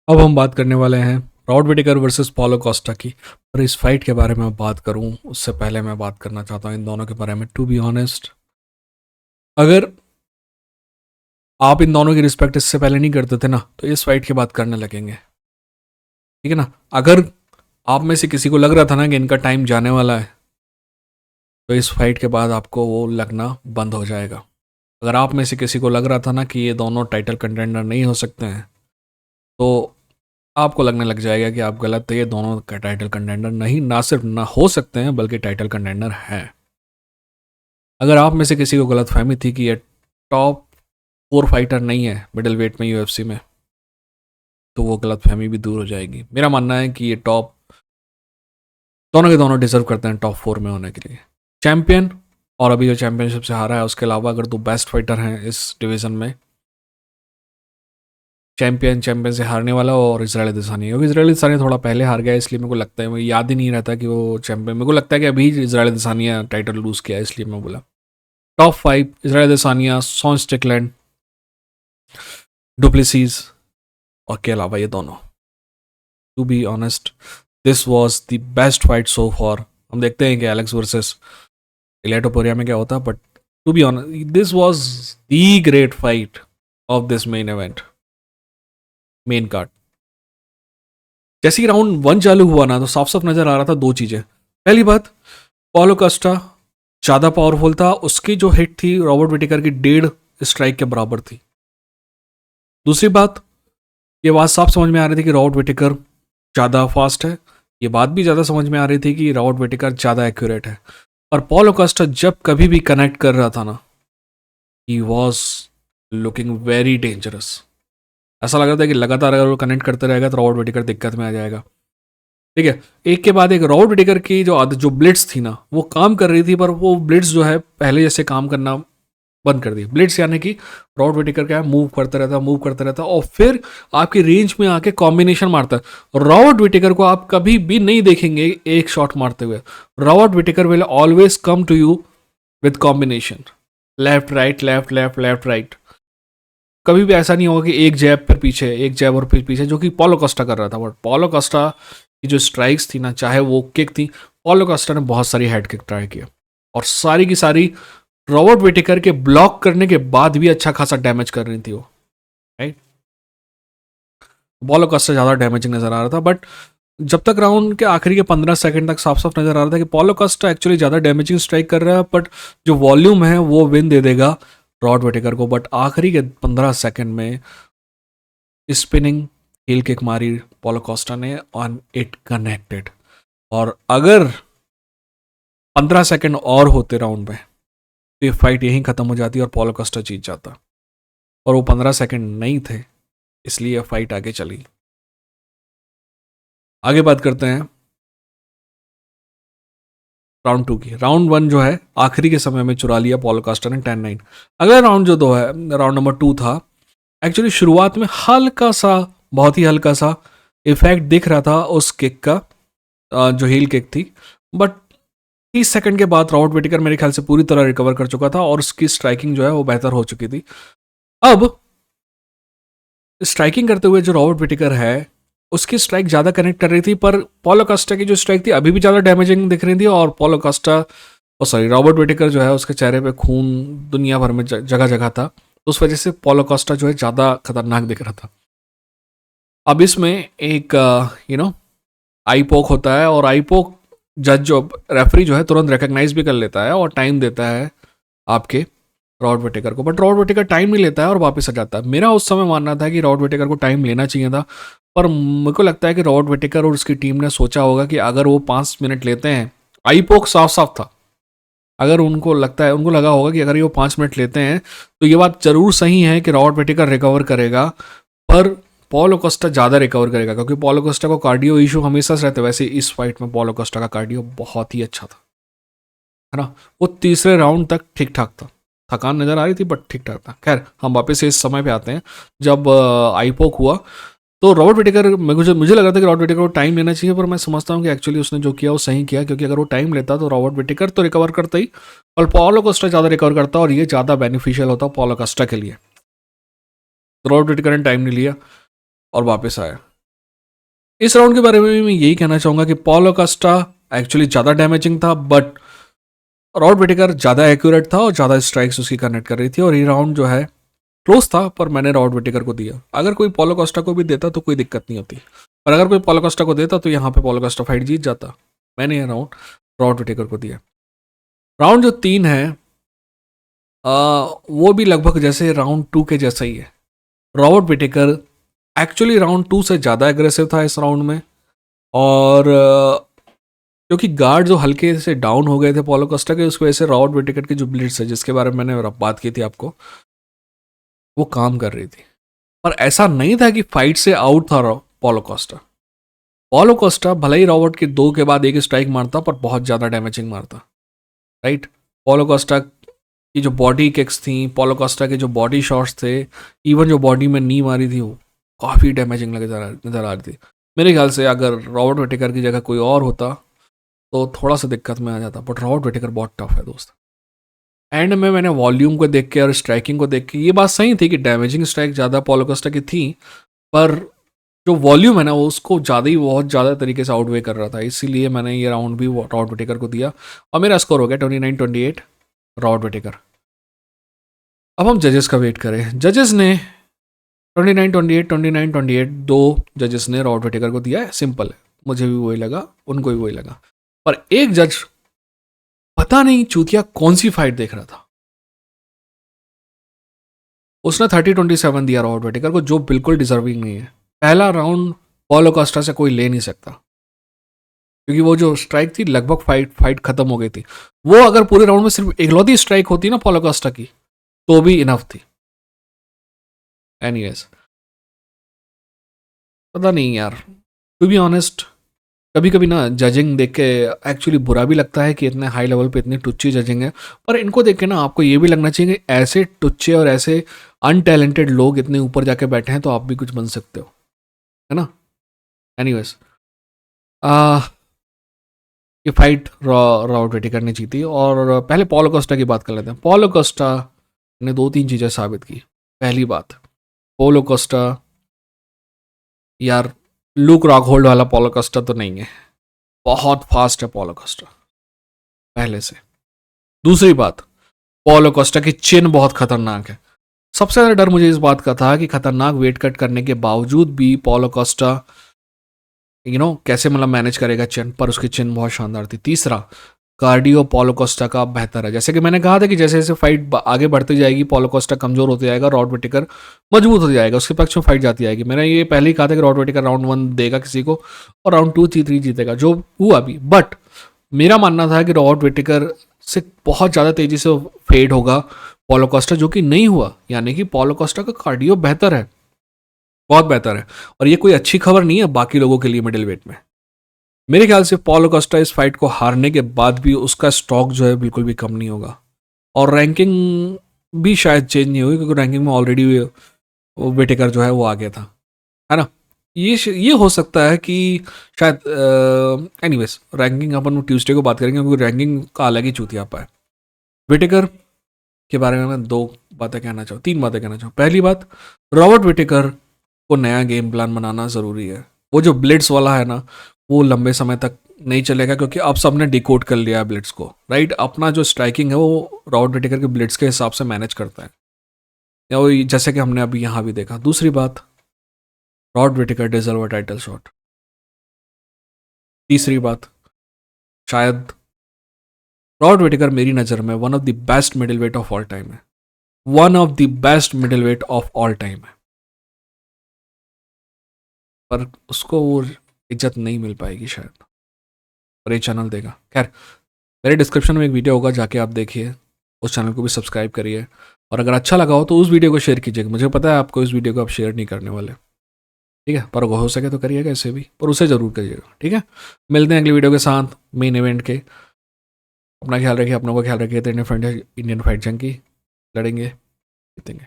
अब हम बात करने वाले हैं Rob Whittaker versus Paulo Costa की। पर इस फाइट के बारे में बात करूं उससे पहले मैं बात करना चाहता हूं इन दोनों के बारे में। टू बी ऑनेस्ट, अगर आप इन दोनों की रिस्पेक्ट इससे पहले नहीं करते थे ना, तो इस फाइट की बात करने लगेंगे, ठीक है ना। अगर आप में से किसी को लग रहा था ना कि इनका टाइम जाने वाला है, तो इस फाइट के बाद आपको वो लगना बंद हो जाएगा। अगर आप में से किसी को लग रहा था ना कि ये दोनों टाइटल कंटेंडर नहीं हो सकते हैं, तो आपको लगने लग जाएगा कि आप गलत थे। ये दोनों का टाइटल कंटेंडर नहीं, ना सिर्फ ना हो सकते हैं बल्कि टाइटल कंटेंडर हैं। अगर आप में से किसी को गलत फहमी थी कि ये टॉप 4 फाइटर नहीं है मिडिल वेट में यूएफसी में, तो वो गलत फहमी भी दूर हो जाएगी। मेरा मानना है कि ये टॉप दोनों के दोनों डिजर्व करते हैं टॉप 4 में होने के लिए। चैंपियन और अभी जो चैंपियनशिप से हारा है, उसके अलावा अगर दो बेस्ट फाइटर हैं इस डिवीज़न में, चैंपियन से हारने वाला और इजराइल अदेसानिया। क्योंकि इजराइल अदेसानिया थोड़ा पहले हार गया, इसलिए मेरे को लगता है, मुझे याद ही नहीं रहता कि वो चैंपियन। मेरे को लगता है कि अभी इजराइल अदेसानिया टाइटल लूज किया, इसलिए मैं बोला। Top 5 Israel Adesanya, Sean Strickland, Du Plessis और के अलावा ये दोनों। To be honest, this was the best fight so far. हम देखते हैं कि एलेक्स वर्सेस इलिया टोपुरिया में क्या होता है, but to be honest this was the great fight of this main event, main card. जैसे ही राउंड 1 चालू हुआ ना, तो साफ साफ नजर आ रहा था दो चीजें। पहली बात, पॉलो कस्टा ज्यादा पावरफुल था, उसकी जो हिट थी रॉबर्ट विटेकर की 1.5 स्ट्राइक के बराबर थी। दूसरी बात, ये बात साफ समझ में आ रही थी कि रॉबर्ट विटेकर ज्यादा फास्ट है। ये बात भी ज्यादा समझ में आ रही थी कि रॉबर्ट विटेकर ज्यादा एक्यूरेट है। और पॉलो कस्टा जब कभी भी कनेक्ट कर रहा था ना, he was looking very dangerous. ऐसा लग रहा था कि लगातार अगर वो कनेक्ट करते रहेगा तो रॉबर्ट विटेकर दिक्कत में आ जाएगा। ठीक है, एक के बाद एक रॉबर्ट विटेकर की जो आदत, जो ब्लिट्स थी ना, वो काम कर रही थी, पर वो ब्लिट्स जो है पहले जैसे काम करना बंद कर दी। ब्लिट्स यानी कि रॉबर्ट विटेकर क्या है, मूव करता रहता और फिर आपकी रेंज में आके कॉम्बिनेशन मारता है। रॉबर्ट विटेकर को आप कभी भी नहीं देखेंगे एक शॉट मारते हुए। Robert Whittaker will always come to you with combination, left right left left left right. कभी भी ऐसा नहीं होगा कि एक जैब पर पीछे, एक जैब और फिर पीछे, जो कि पॉलो कस्टा कर रहा था। बट पॉलो कस्टा की जो स्ट्राइक्स थी ना, चाहे वो किक थी, पॉलो कस्टा ने बहुत सारी हेड किक ट्राई किया और सारी की सारी रॉबर्ट विटेकर के ब्लॉक करने के बाद भी अच्छा खासा डैमेज कर रही थी वो, राइट। पॉलो कस्टा ज़्यादा डैमेजिंग नजर आ रहा था, बट जब तक राउंड के आखिरी के 15 सेकंड तक साफ साफ नजर आ रहा था कि पॉलो कस्टा एक्चुअली ज़्यादा डैमेजिंग स्ट्राइक कर रहा है, बट जो वॉल्यूम है वो विन दे देगा रॉड विटेकर को। बट आखिरी के 15 सेकंड में स्पिनिंग हील किक मारी पॉलो कोस्टा ने ऑन इट कनेक्टेड। और अगर 15 सेकंड और होते राउंड में, तो ये फाइट यहीं खत्म हो जाती और पॉलो कोस्टा जीत जाता। और वो 15 सेकंड नहीं थे, इसलिए फाइट आगे चली। आगे बात करते हैं राउंड 2 की। राउंड 1 जो है आखिरी के समय में चुरा लिया पॉलो कोस्टा ने 10-9। अगला राउंड जो दो है, राउंड नंबर 2 था, एक्चुअली शुरुआत में हल्का सा, बहुत ही हल्का सा इफेक्ट दिख रहा था उस किक का, जो हील किक थी। बट 30 सेकंड के बाद रॉबर्ट विटेकर मेरे ख्याल से पूरी तरह रिकवर कर चुका था और उसकी स्ट्राइकिंग जो है वो बेहतर हो चुकी थी। अब स्ट्राइकिंग करते हुए जो रॉबर्ट विटेकर है, उसकी स्ट्राइक ज़्यादा कनेक्ट कर रही थी, पर पॉलो कस्टा की जो स्ट्राइक थी अभी भी ज़्यादा डैमेजिंग दिख रही थी। और पॉलो कस्टा, और सॉरी, रॉबर्ट विटेकर जो है उसके चेहरे पे खून दुनिया भर में जगह जगह था, तो उस वजह से पॉलो कस्टा जो है ज़्यादा खतरनाक दिख रहा था। अब इसमें एक आई पोक होता है, और आई पोक जज जो रेफरी जो है तुरंत रिकग्नाइज भी कर लेता है और टाइम देता है आपके रॉड विटेकर को। बट रॉड विटेकर टाइम नहीं लेता है और वापस आ जाता है। मेरा उस समय मानना था कि रॉड विटेकर को टाइम लेना चाहिए था, पर मेरे को लगता है कि रॉड विटेकर और उसकी टीम ने सोचा होगा कि अगर वो 5 मिनट लेते हैं, आई पोक साफ साफ था, अगर उनको लगता है, उनको लगा होगा कि अगर ये 5 मिनट लेते हैं तो ये बात जरूर सही है कि रॉड विटेकर रिकवर करेगा, पर पॉलो कोस्टा ज़्यादा रिकवर करेगा, क्योंकि पॉलो कोस्टा को कार्डियो इशू हमेशा से रहते। वैसे इस फाइट में पॉलो कोस्टा का कार्डियो बहुत ही अच्छा था, है ना। वो तीसरे राउंड तक ठीक ठाक था, थकान नज़र आ रही थी बट ठीक ठाक था। खैर, हम वापस से इस समय पे आते हैं जब आईपोक हुआ, तो रॉबर्ट विटेकर, मुझे लग रहा था कि रॉबर्ट विटेकर को टाइम लेना चाहिए, पर मैं समझता हूँ कि एक्चुअली उसने जो किया वो सही किया, क्योंकि अगर वो टाइम लेता तो रॉबर्ट विटेकर तो रिकवर करता ही, और पॉलो कोस्टा ज़्यादा रिकवर करता और ये ज़्यादा बेनिफिशियल होता पॉलो कोस्टा के लिए। तो रॉबर्ट विटेकर ने टाइम नहीं लिया और वापस आया। इस राउंड के बारे में भी मैं यही कहना चाहूँगा कि पॉल कोस्टा एक्चुअली ज़्यादा डैमेजिंग था, बट रॉड विटेकर ज़्यादा एक्यूरेट था और ज़्यादा स्ट्राइक्स उसकी कनेक्ट कर रही थी, और ये राउंड जो है क्लोज था, पर मैंने रॉड विटेकर को दिया। अगर कोई पॉलो कोस्टा को भी देता तो कोई दिक्कत नहीं होती, पर अगर कोई पॉलो कोस्टा को देता तो यहाँ पे पॉलो कोस्टा फाइट जीत जाता। मैंने ये राउंड रॉड विटेकर को दिया। राउंड जो 3 है वो भी लगभग जैसे राउंड 2 के जैसा ही है। रॉबर्ट विटेकर एक्चुअली राउंड 2 से ज़्यादा एग्रेसिव था इस राउंड में, और क्योंकि गार्ड जो हल्के से डाउन हो गए थे पॉलो कोस्टा के, उस वजह से रॉबर्ट विटेकर की जो ब्लिट्स है, जिसके बारे में मैंने बात की थी आपको, वो काम कर रही थी। पर ऐसा नहीं था कि फाइट से आउट था पॉलो कोस्टा। पॉलो कोस्टा भले ही रॉबर्ट के 2 के बाद एक स्ट्राइक मारता, पर बहुत ज़्यादा डैमेजिंग मारता, राइट। पॉलो कोस्टा की जो बॉडी किक्स थी, पॉलो कोस्टा के जो बॉडी शॉट्स थे, इवन जो बॉडी में नी मारी थी, वो काफ़ी डैमेजिंग नजर आ रही थी। मेरे ख्याल से अगर रॉबर्ट विटेकर की जगह कोई और होता तो थोड़ा सा दिक्कत में आ जाता, बट रॉबर्ट विटेकर बहुत टफ है दोस्त। एंड में मैंने वॉल्यूम को देख के और स्ट्राइकिंग को देख के ये बात सही थी कि डैमेजिंग स्ट्राइक ज़्यादा पॉलो कोस्टा की थी, पर जो वॉल्यूम है ना, वो उसको ज़्यादा ही बहुत ज़्यादा तरीके से आउटवे कर रहा था, इसीलिए मैंने ये राउंड भी रॉबर्ट विटेकर को दिया, और मेरा स्कोर हो गया 29-28 रॉबर्ट विटेकर। अब हम जजेस का वेट करें। जजेस ने 29-28 दो जजेस ने रॉबर्ट विटेकर को दिया है। सिंपल है, मुझे भी वही लगा, उनको भी वही लगा, पर एक जज पता नहीं चूतिया कौन सी फाइट देख रहा था, उसने 30-27 दिया रॉबर्ट विटेकर को, जो बिल्कुल डिजर्विंग नहीं है। पहला राउंड पॉलो कोस्टा से कोई ले नहीं सकता, क्योंकि वो जो स्ट्राइक थी लगभग फाइट खत्म हो गई थी। वो अगर पूरे राउंड में सिर्फ इकलौती स्ट्राइक होती ना पॉलो कोस्टा की, तो भी इनफ थी। एनीवेज, पता नहीं यार, टू बी ऑनेस्ट, कभी कभी ना जजिंग देख के एक्चुअली बुरा भी लगता है कि इतने हाई लेवल पे इतनी टुच्ची जजिंग है, पर इनको देख के ना आपको ये भी लगना चाहिए कि ऐसे टुच्चे और ऐसे अनटैलेंटेड लोग इतने ऊपर जाके बैठे हैं, तो आप भी कुछ बन सकते हो, है ना। एनीवेज, ये फाइट रॉबर्ट विटेकर ने जीती, और पहले पॉल कोस्टा की बात कर लेते हैं। पॉल कोस्टा ने 2-3 चीज़ें साबित की। पहली बात, पॉल कोस्टा यार लुक रॉकहोल्ड वाला पॉल कोस्टा तो नहीं है, बहुत फास्ट है पॉल कोस्टा पहले से। दूसरी बात, पॉल कोस्टा की चिन बहुत खतरनाक है। सबसे ज़्यादा डर मुझे इस बात का था कि खतरनाक वेट कट करने के बावजूद भी पॉल कोस्टा कैसे मतलब मैनेज करेगा चिन, पर उसकी चिन बहुत शानदार थी। तीसरा, कार्डियो पॉलो कोस्टा का बेहतर है। जैसे कि मैंने कहा था कि जैसे जैसे फाइट आगे बढ़ती जाएगी, पॉलो कोस्टा कमजोर होते जाएगा, रॉड विटेकर मजबूत हो जाएगा, उसके पक्ष में फाइट जाती जाएगी। मैंने ये पहले ही कहा था कि रॉड विटेकर राउंड 1 देगा किसी को, और राउंड 2-3 जीतेगा, जो हुआ भी। बट मेरा मानना था कि रॉड विटेकर से बहुत ज़्यादा तेजी से फेड होगा पॉलो कोस्टा, जो कि नहीं हुआ। यानी कि पॉलो कोस्टा का कार्डियो बेहतर है, बहुत बेहतर है, और ये कोई अच्छी खबर नहीं है बाकी लोगों के लिए मिडिल वेट में। मेरे ख्याल से पॉल कोस्टा इस फाइट को हारने के बाद भी उसका स्टॉक जो है बिल्कुल भी कम नहीं होगा, और रैंकिंग भी शायद चेंज नहीं होगी, क्योंकि रैंकिंग में ऑलरेडी विटेकर जो है वो आ गया था, है ना। ये हो सकता है कि शायद एनीवेज, रैंकिंग अपन ट्यूसडे को बात करेंगे, क्योंकि रैंकिंग का अलग ही चूतियापा है। विटेकर के बारे में मैं 3 बातें कहना चाहूँ। पहली बात, रॉबर्ट विटेकर को नया गेम प्लान बनाना ज़रूरी है। वो जो ब्लिट्स वाला है ना, वो लंबे समय तक नहीं चलेगा, क्योंकि अब सबने डिकोड कर लिया है ब्लिट्स को, राइट। अपना जो स्ट्राइकिंग है वो रॉबर्ट विटेकर के ब्लिट्स के हिसाब से मैनेज करता है, या वो जैसे कि हमने अभी यहाँ भी देखा। दूसरी बात, Robert Whittaker deserve a title shot. तीसरी बात, शायद रॉबर्ट विटेकर मेरी नज़र में one of the best middleweight of all time है, one of the best middleweight of all time है, पर उसको वो इज्जत नहीं मिल पाएगी शायद, और ये चैनल देगा। खैर, मेरे डिस्क्रिप्शन में एक वीडियो होगा, जाके आप देखिए, उस चैनल को भी सब्सक्राइब करिए, और अगर अच्छा लगा हो तो उस वीडियो को शेयर कीजिएगा। मुझे पता है आपको इस वीडियो को आप शेयर नहीं करने वाले, ठीक है, पर हो सके तो करिएगा इसे भी, पर उसे ज़रूर करिएगा, ठीक है। मिलते हैं अगली वीडियो के साथ मेन इवेंट के। अपना ख्याल रखिए, अपनों का ख्याल रखिए। तो इंडियन फाइट जंग की लड़ेंगे, जीतेंगे।